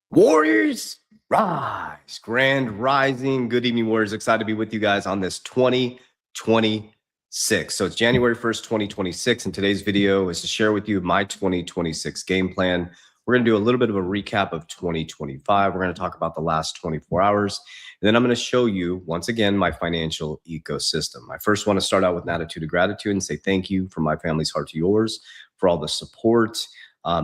Warriors, rise. Grand rising. Good evening, Warriors. Excited to be with you guys on this 2026. So it's January 1st, 2026. And today's video is to share with you my 2026 game plan. We're going to do a little bit of a recap of 2025. We're going to talk about the last 24 hours. And then I'm going to show you, once again, my financial ecosystem. I first want to start out with an attitude of gratitude and say thank you from my family's heart to yours for all the support.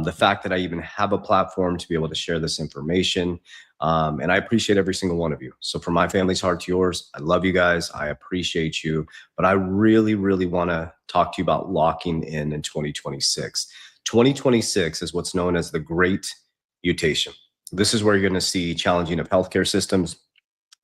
The fact that I even have a platform to be able to share this information. And I appreciate every single one of you. So from my family's heart to yours, I love you guys. I appreciate you. But I really, really want to talk to you about locking in 2026. 2026 is what's known as the Great Mutation. This is where you're going to see challenging of healthcare systems,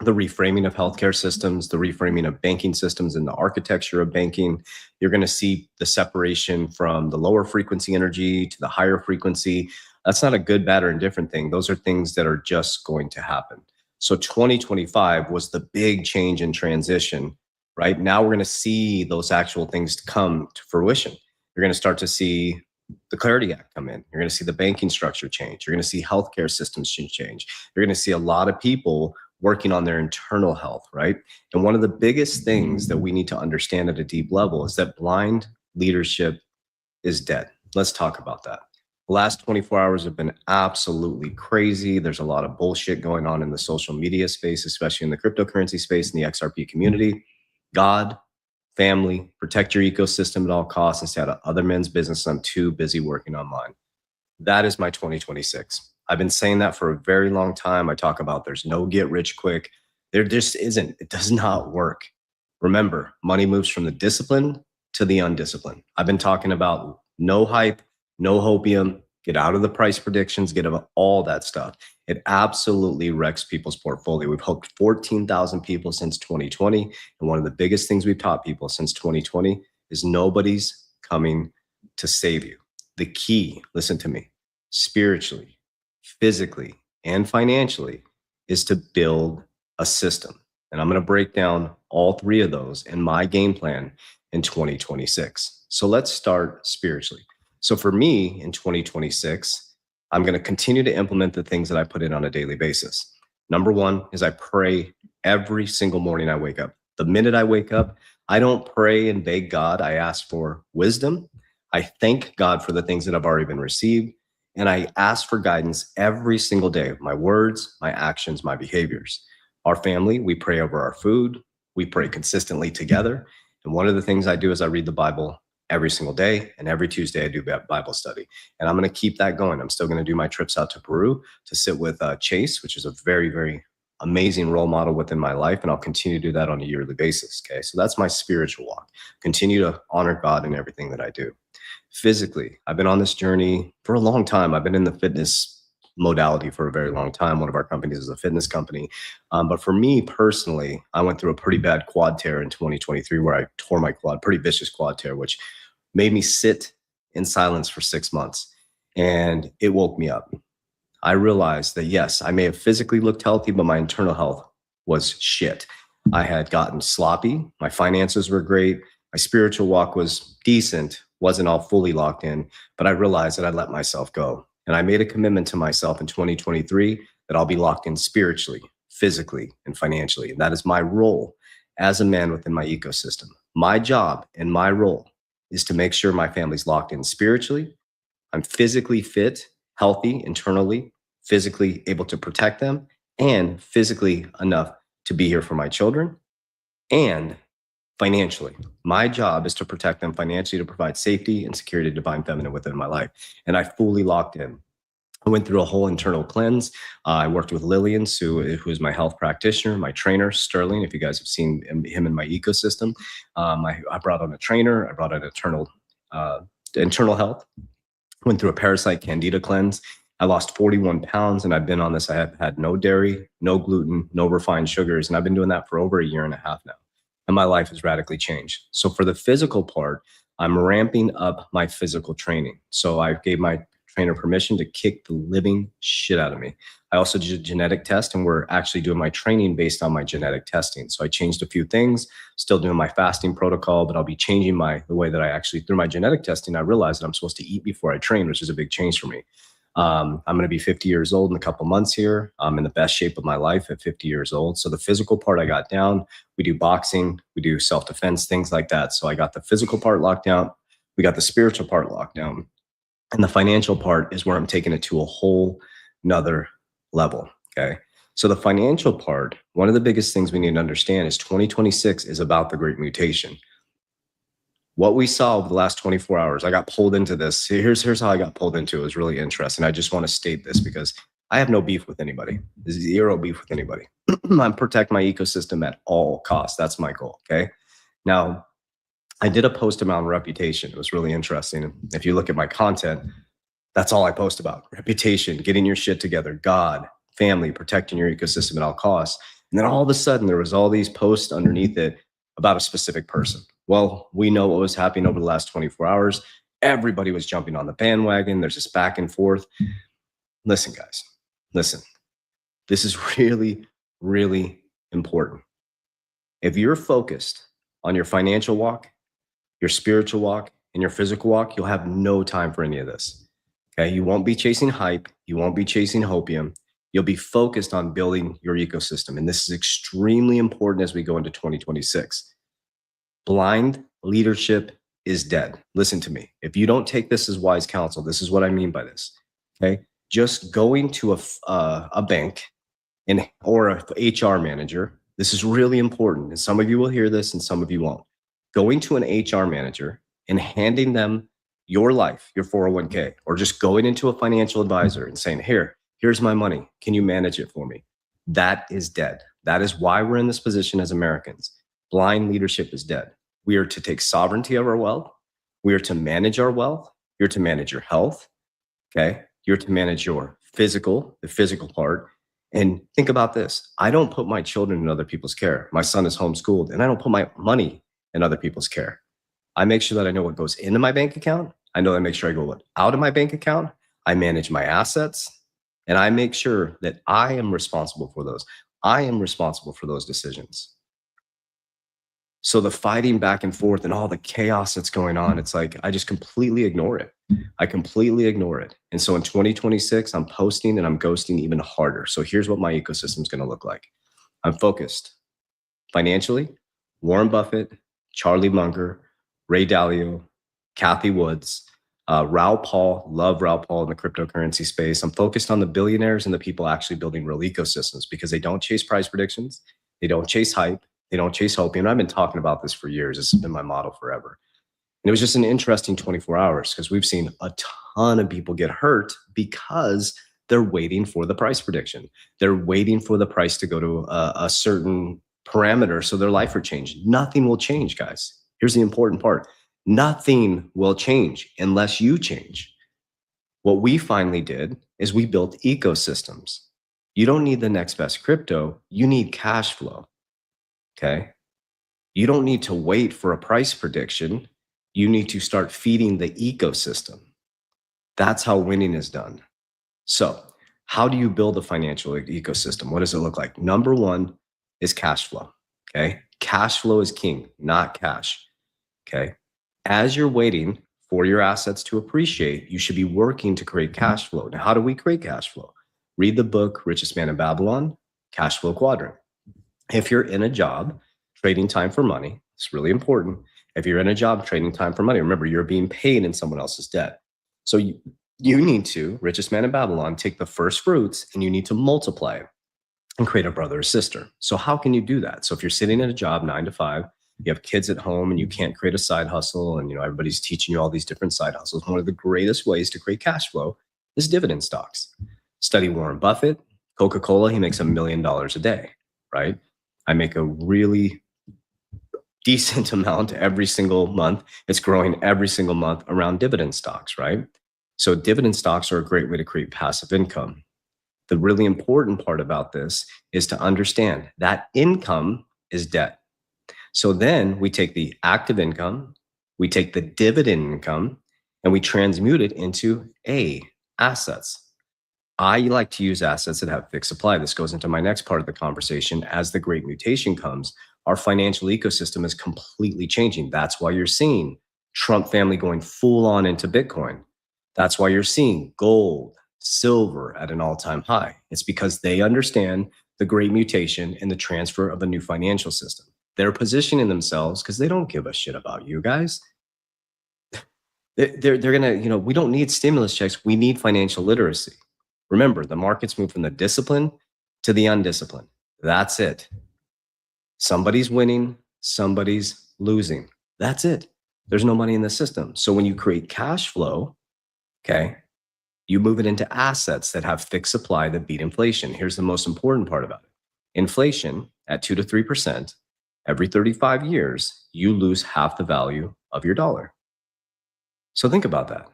the reframing of healthcare systems, the reframing of banking systems and the architecture of banking. You're going to see the separation from the lower frequency energy to the higher frequency. That's not a good, bad, or indifferent thing. Those are things that are just going to happen. So 2025 was the big change in transition, right? Now we're going to see those actual things come to fruition. You're going to start to see the Clarity Act come in. You're going to see the banking structure change. You're going to see healthcare systems change. You're going to see a lot of people working on their internal health, right? And one of the biggest things that we need to understand at a deep level is that blind leadership is dead. Let's talk about that. The last 24 hours have been absolutely crazy. There's a lot of bullshit going on in the social media space, especially in the cryptocurrency space and the XRP community. God, family, protect your ecosystem at all costs and stay out of other men's business. I'm too busy working on mine. That is my 2026. I've been saying that for a very long time. I talk about there's no get rich quick. There just isn't. It does not work. Remember, money moves from the disciplined to the undisciplined. I've been talking about no hype, no hopium, get out of the price predictions, get out of all that stuff. It absolutely wrecks people's portfolio. We've helped 14,000 people since 2020. And one of the biggest things we've taught people since 2020 is nobody's coming to save you. The key, listen to me, spiritually, physically, and financially is to build a system. And I'm going to break down all three of those in my game plan in 2026. So let's start spiritually. So for me in 2026, I'm going to continue to implement the things that I put in on a daily basis. Number one is I pray every single morning I wake up. The minute I wake up, I don't pray and beg God. I ask for wisdom. I thank God for the things that I've already been received. And I ask for guidance every single day, my words, my actions, my behaviors. Our family, we pray over our food. We pray consistently together. And one of the things I do is I read the Bible every single day. And every Tuesday I do Bible study. And I'm going to keep that going. I'm still going to do my trips out to Peru to sit with Chase, which is a very, very amazing role model within my life. And I'll continue to do that on a yearly basis. Okay. So that's my spiritual walk. Continue to honor God in everything that I do. Physically, I've been on this journey for a long time. I've been in the fitness modality for a very long time. One of our companies is a fitness company. But for me personally, I went through a pretty bad quad tear in 2023 where I tore my quad, pretty vicious quad tear, which made me sit in silence for 6 months. And it woke me up. I realized that, yes, I may have physically looked healthy, but my internal health was shit. I had gotten sloppy. My finances were great. My spiritual walk was decent, wasn't all fully locked in, but I realized that I let myself go. And I made a commitment to myself in 2023 that I'll be locked in spiritually, physically, and financially. And that is my role as a man within my ecosystem. My job and my role is to make sure my family's locked in spiritually. I'm physically fit, healthy internally, physically able to protect them, and physically enough to be here for my children, and financially. My job is to protect them financially, to provide safety and security to divine feminine within my life. And I fully locked in. I went through a whole internal cleanse. I worked with Lillian, who is my health practitioner, my trainer, Sterling, if you guys have seen him in my ecosystem. I brought on a trainer. I brought on internal health. Went through a parasite candida cleanse. I lost 41 pounds and I've been on this. I have had no dairy, no gluten, no refined sugars. And I've been doing that for over a year and a half now. And my life has radically changed. So for the physical part, I'm ramping up my physical training. So I gave my trainer permission to kick the living shit out of me. I also did a genetic test and we're actually doing my training based on my genetic testing. So I changed a few things, still doing my fasting protocol, but I'll be changing the way that I actually, through my genetic testing, I realized that I'm supposed to eat before I train, which is a big change for me. I'm going to be 50 years old in a couple months here. I'm in the best shape of my life at 50 years old. So the physical part I got down. We do boxing, we do self-defense, things like that. So I got the physical part locked down. We got the spiritual part locked down. And the financial part is where I'm taking it to a whole nother level. Okay. So the financial part, one of the biggest things we need to understand is 2026 is about the Great Mutation. What we saw over the last 24 hours, I got pulled into this. Here's how I got pulled into it. It was really interesting. I just want to state this because I have no beef with anybody. Zero beef with anybody. I protect my ecosystem at all costs. That's my goal. Okay. Now, I did a post about reputation. It was really interesting. If you look at my content, that's all I post about. Reputation, getting your shit together, God, family, protecting your ecosystem at all costs. And then all of a sudden, there was all these posts underneath it about a specific person. Well, we know what was happening over the last 24 hours. Everybody was jumping on the bandwagon. There's this back and forth. Listen, guys, listen. This is really, really important. If you're focused on your financial walk, your spiritual walk, and your physical walk, you'll have no time for any of this. Okay. You won't be chasing hype. You won't be chasing hopium. You'll be focused on building your ecosystem. And this is extremely important as we go into 2026. Blind leadership is dead. Listen to me. If you don't take this as wise counsel, this is what I mean by this. Okay. Just going to a bank or a HR manager. This is really important. And some of you will hear this and some of you won't. Going to an HR manager and handing them your life, your 401k, or just going into a financial advisor and saying, here's my money. Can you manage it for me? That is dead. That is why we're in this position as Americans. Blind leadership is dead. We are to take sovereignty of our wealth. We are to manage our wealth. You're to manage your health. Okay. You're to manage your the physical part. And think about this. I don't put my children in other people's care. My son is homeschooled and I don't put my money in other people's care. I make sure that I know what goes into my bank account. I know I make sure I go out of my bank account. I manage my assets and I make sure that I am responsible for those. I am responsible for those decisions. So the fighting back and forth and all the chaos that's going on, it's like, I just completely ignore it. I completely ignore it. And so in 2026, I'm posting and I'm ghosting even harder. So here's what my ecosystem is going to look like. I'm focused financially. Warren Buffett, Charlie Munger, Ray Dalio, Kathy Woods, Raoul Pal, love Raoul Pal in the cryptocurrency space. I'm focused on the billionaires and the people actually building real ecosystems because they don't chase price predictions. They don't chase hype. They don't chase hope. And I've been talking about this for years. This has been my motto forever. And it was just an interesting 24 hours because we've seen a ton of people get hurt because they're waiting for the price prediction. They're waiting for the price to go to a certain parameter so their life will change. Nothing will change, guys. Here's the important part. Nothing will change unless you change. What we finally did is we built ecosystems. You don't need the next best crypto. You need cash flow. Okay. You don't need to wait for a price prediction. You need to start feeding the ecosystem. That's how winning is done. So how do you build a financial ecosystem? What does it look like? Number one is cash flow. Okay. Cash flow is king, not cash. Okay. As you're waiting for your assets to appreciate, you should be working to create cash flow. Now, how do we create cash flow? Read the book, Richest Man in Babylon, Cash Flow Quadrant. If you're in a job, trading time for money, it's really important. If you're in a job, trading time for money, remember you're being paid in someone else's debt. So you need to, Richest Man in Babylon, take the first fruits and you need to multiply it and create a brother or sister. So how can you do that? So if you're sitting at a job 9 to 5, you have kids at home and you can't create a side hustle and everybody's teaching you all these different side hustles. One of the greatest ways to create cash flow is dividend stocks. Study Warren Buffett, Coca-Cola, he makes $1 million a day, right? I make a really decent amount every single month. It's growing every single month around dividend stocks, right? So dividend stocks are a great way to create passive income. The really important part about this is to understand that income is debt. So then we take the active income, we take the dividend income, and we transmute it into assets. I like to use assets that have fixed supply. This goes into my next part of the conversation. As the Great Mutation comes, our financial ecosystem is completely changing. That's why you're seeing Trump family going full on into Bitcoin. That's why you're seeing gold, silver at an all-time high. It's because they understand the great mutation and the transfer of a new financial system. They're positioning themselves because they don't give a shit about you guys. They're gonna, we don't need stimulus checks. We need financial literacy. Remember, the markets move from the discipline to the undisciplined. That's it. Somebody's winning, somebody's losing. That's it. There's no money in the system. So when you create cash flow, okay, you move it into assets that have fixed supply that beat inflation. Here's the most important part about it. Inflation at 2 to 3%, every 35 years, you lose half the value of your dollar. So think about that.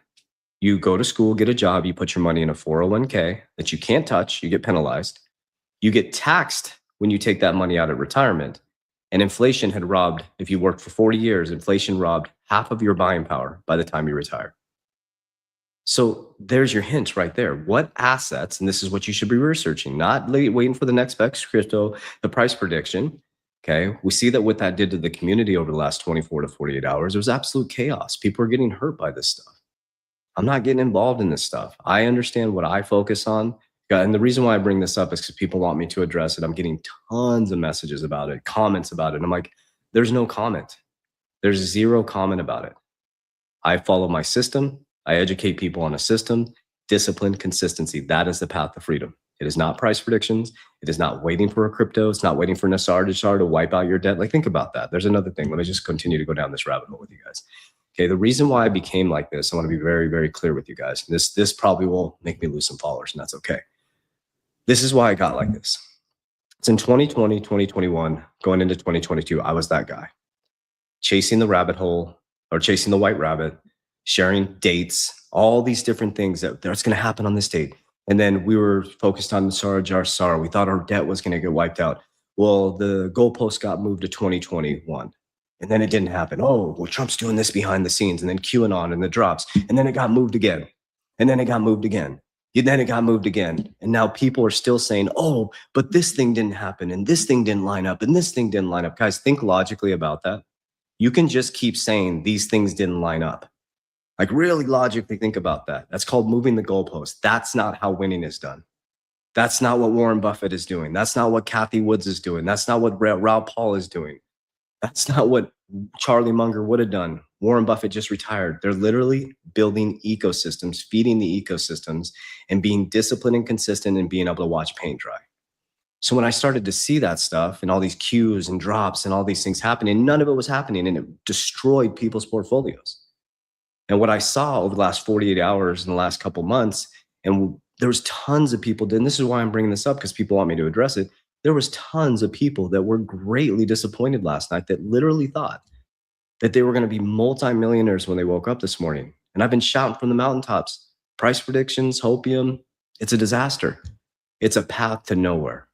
You go to school, get a job, you put your money in a 401k that you can't touch, you get penalized. You get taxed when you take that money out at retirement. And inflation had robbed, if you worked for 40 years, inflation robbed half of your buying power by the time you retire. So there's your hint right there. What assets, and this is what you should be researching, not waiting for the next best crypto, the price prediction. Okay. We see that what that did to the community over the last 24 to 48 hours, it was absolute chaos. People are getting hurt by this stuff. I'm not getting involved in this stuff. I understand what I focus on. And the reason why I bring this up is because people want me to address it. I'm getting tons of messages about it, comments about it. And I'm like, there's no comment. There's zero comment about it. I follow my system. I educate people on a system, discipline, consistency. That is the path to freedom. It is not price predictions. It is not waiting for a crypto. It's not waiting for Nassar to wipe out your debt. Like, think about that. There's another thing. Let me just continue to go down this rabbit hole with you guys. Okay, the reason why I became like this, I want to be very, very clear with you guys. This probably will make me lose some followers, and that's okay. This is why I got like this. It's in 2020, 2021, going into 2022, I was that guy. Chasing the rabbit hole or chasing the white rabbit, sharing dates, all these different things that's going to happen on this date. And then we were focused on SAR. We thought our debt was going to get wiped out. Well, the goalpost got moved to 2021. And then it didn't happen. Oh, well, Trump's doing this behind the scenes, and then QAnon and the drops. And then it got moved again. And then it got moved again. And then it got moved again. And now people are still saying, oh, but this thing didn't happen, and this thing didn't line up, and this thing didn't line up. Guys, think logically about that. You can just keep saying these things didn't line up. Like, really logically think about that. That's called moving the goalpost. That's not how winning is done. That's not what Warren Buffett is doing. That's not what Cathie Woods is doing. That's not what Raoul Pal is doing. That's not what Charlie Munger would have done. Warren Buffett just retired. They're literally building ecosystems, feeding the ecosystems, and being disciplined and consistent and being able to watch paint dry. So when I started to see that stuff and all these cues and drops and all these things happening, none of it was happening, and it destroyed people's portfolios. And what I saw over the last 48 hours in the last couple months, and there was tons of people, and this is why I'm bringing this up, because people want me to address it. There was tons of people that were greatly disappointed last night that literally thought that they were going to be multimillionaires when they woke up this morning. And I've been shouting from the mountaintops, price predictions, hopium, it's a disaster. It's a path to nowhere.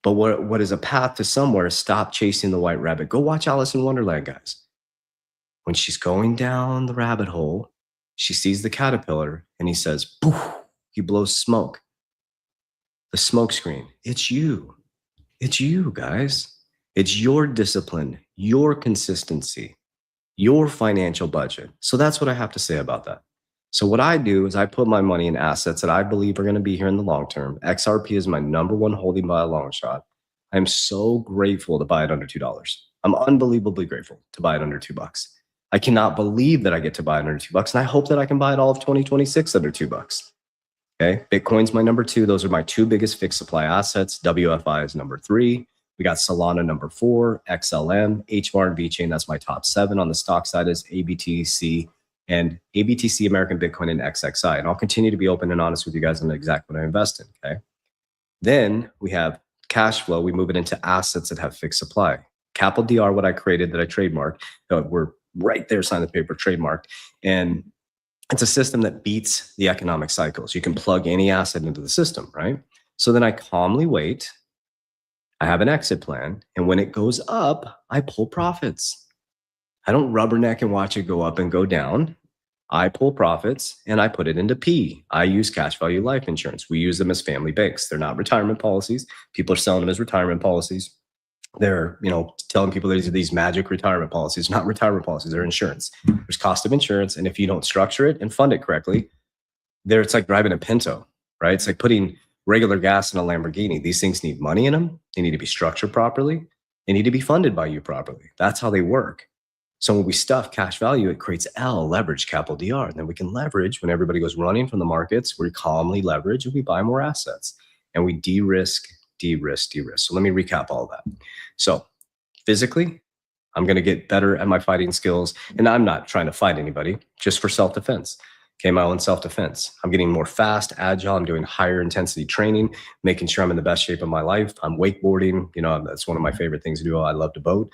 But what is a path to somewhere is stop chasing the white rabbit. Go watch Alice in Wonderland, guys. When she's going down the rabbit hole, she sees the caterpillar and he says, poof, he blows smoke. The smoke screen. It's you. It's you, guys. It's your discipline, your consistency, your financial budget. So that's what I have to say about that. So what I do is I put my money in assets that I believe are going to be here in the long term. XRP is my number one holding by a long shot. I'm so grateful to buy it under $2. I'm unbelievably grateful to buy it under $2. I cannot believe that I get to buy it under $2. And I hope that I can buy it all of 2026 under $2. Okay, Bitcoin's my number 2. Those are my 2 biggest fixed supply assets. WFI is number 3. We got Solana number 4, XLM, HVAR, and VeChain. That's my top 7. On the stock side is ABTC and ABTC, American Bitcoin, and XXI. And I'll continue to be open and honest with you guys on exactly what I invest in. Okay. Then we have cash flow. We move it into assets that have fixed supply. Capital DR, what I created that I trademarked. We're right there, sign the paper, trademarked. And it's a system that beats the economic cycles. You can plug any asset into the system, right? So then I calmly wait. I have an exit plan. And when it goes up, I pull profits. I don't rubberneck and watch it go up and go down. I pull profits and I put it into P. I use cash value life insurance. We use them as family banks. They're not retirement policies. People are selling them as retirement policies. They're, telling people that these magic retirement policies, not retirement policies, they're insurance. There's cost of insurance. And if you don't structure it and fund it correctly, it's like driving a Pinto, right? It's like putting regular gas in a Lamborghini. These things need money in them. They need to be structured properly. They need to be funded by you properly. That's how they work. So when we stuff cash value, it creates L, leverage, capital DR. And then we can leverage when everybody goes running from the markets, we calmly leverage and we buy more assets and we de-risk, de-risk, de-risk. So let me recap all of that. So physically, I'm going to get better at my fighting skills. And I'm not trying to fight anybody, just for self-defense. Okay, my own self-defense. I'm getting more fast, agile. I'm doing higher intensity training, making sure I'm in the best shape of my life. I'm wakeboarding. You know, that's one of my favorite things to do. I love to boat.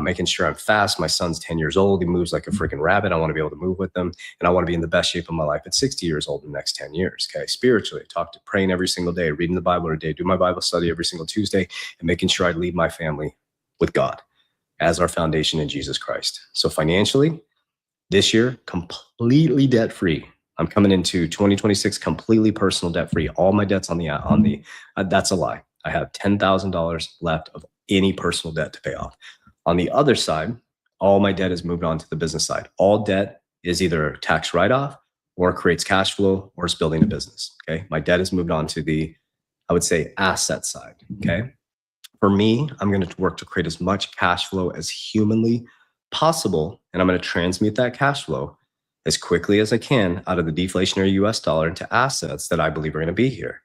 Making sure I'm fast. My son's 10 years old. He moves like a freaking rabbit. I want to be able to move with him. And I want to be in the best shape of my life at 60 years old in the next 10 years. Okay, spiritually, praying every single day, reading the Bible every day, do my Bible study every single Tuesday, and making sure I lead my family with God as our foundation in Jesus Christ. So financially, this year, completely debt-free. I'm coming into 2026 completely personal debt-free. All my debts that's a lie. I have $10,000 left of any personal debt to pay off. On the other side, all my debt is moved on to the business side. All debt is either a tax write-off or creates cash flow or is building a business. Okay. My debt is moved on to the, I would say, asset side. Okay. For me, I'm going to work to create as much cash flow as humanly possible. And I'm going to transmute that cash flow as quickly as I can out of the deflationary US dollar into assets that I believe are going to be here.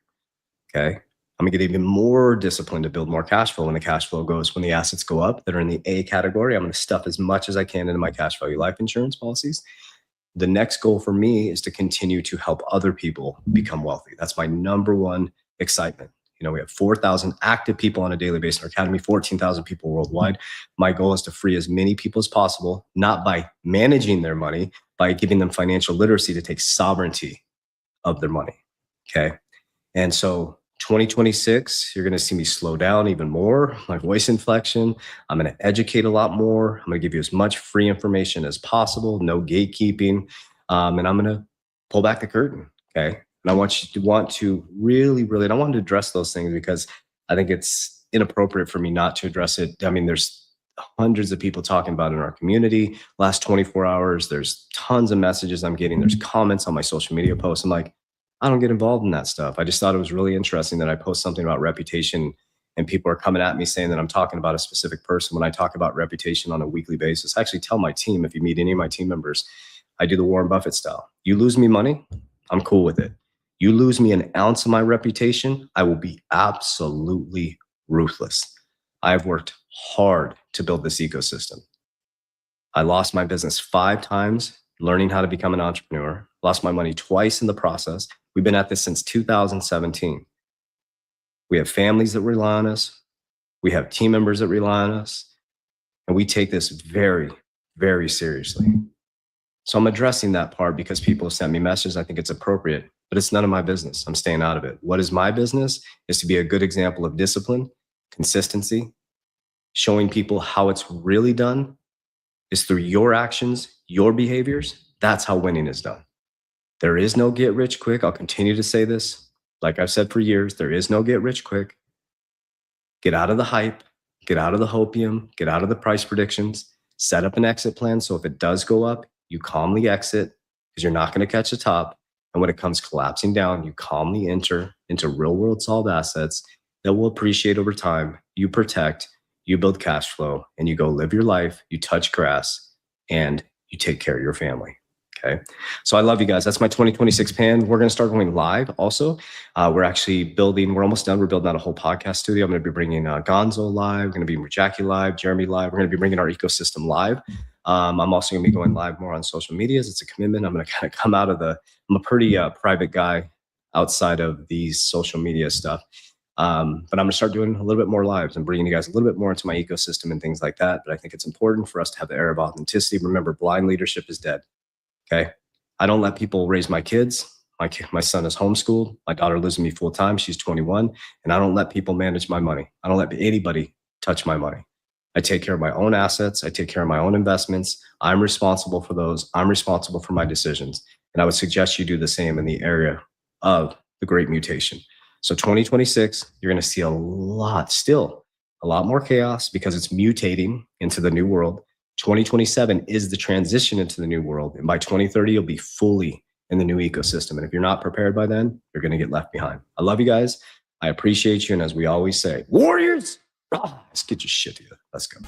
Okay. I'm going to get even more disciplined to build more cash flow when the cash flow goes, when the assets go up that are in the A category. I'm going to stuff as much as I can into my cash value life insurance policies. The next goal for me is to continue to help other people become wealthy. That's my number one excitement. You know, we have 4,000 active people on a daily basis in our academy, 14,000 people worldwide. My goal is to free as many people as possible, not by managing their money, by giving them financial literacy to take sovereignty of their money. Okay. And so 2026, you're going to see me slow down even more, my voice inflection. I'm going to educate a lot more. I'm going to give you as much free information as possible, no gatekeeping. And I'm going to pull back the curtain. Okay. And I want you to really, really, and I want to address those things because I think it's inappropriate for me not to address it. I mean, there's hundreds of people talking about it in our community. Last 24 hours, there's tons of messages I'm getting. There's comments on my social media posts. I'm like, I don't get involved in that stuff. I just thought it was really interesting that I post something about reputation and people are coming at me saying that I'm talking about a specific person when I talk about reputation on a weekly basis. I actually tell my team, if you meet any of my team members, I do the Warren Buffett style. You lose me money, I'm cool with it. You lose me an ounce of my reputation, I will be absolutely ruthless. I've worked hard to build this ecosystem. I lost my business 5 times learning how to become an entrepreneur, lost my money twice in the process. We've been at this since 2017. We have families that rely on us. We have team members that rely on us. And we take this very, very seriously. So I'm addressing that part because people have sent me messages. I think it's appropriate, but it's none of my business. I'm staying out of it. What is my business is to be a good example of discipline, consistency, showing people how it's really done is through your actions, your behaviors. That's how winning is done. There is no get rich quick. I'll continue to say this. Like I've said for years, there is no get rich quick. Get out of the hype, get out of the hopium, get out of the price predictions, set up an exit plan. So if it does go up, you calmly exit because you're not going to catch the top. And when it comes collapsing down, you calmly enter into real world solid assets that will appreciate over time. You protect, you build cash flow, and you go live your life. You touch grass and you take care of your family. Okay. So I love you guys. That's my 2026 plan. We're going to start going live also. We're actually building, we're almost done. We're building out a whole podcast studio. I'm going to be bringing Gonzo live. We're going to be Jackie live, Jeremy live. We're going to be bringing our ecosystem live. I'm also going to be going live more on social medias. It's a commitment. I'm going to kind of come out of I'm a pretty private guy outside of these social media stuff. But I'm going to start doing a little bit more lives and bringing you guys a little bit more into my ecosystem and things like that. But I think it's important for us to have the air of authenticity. Remember, blind leadership is dead. Okay. I don't let people raise my kids. My son is homeschooled. My daughter lives with me full time. She's 21. And I don't let people manage my money. I don't let anybody touch my money. I take care of my own assets. I take care of my own investments. I'm responsible for those. I'm responsible for my decisions. And I would suggest you do the same in the area of the great mutation. So 2026, you're going to see a lot more chaos because it's mutating into the new world. 2027 is the transition into the new world. And by 2030, you'll be fully in the new ecosystem. And if you're not prepared by then, you're going to get left behind. I love you guys. I appreciate you. And as we always say, Warriors, let's get your shit together. Let's go.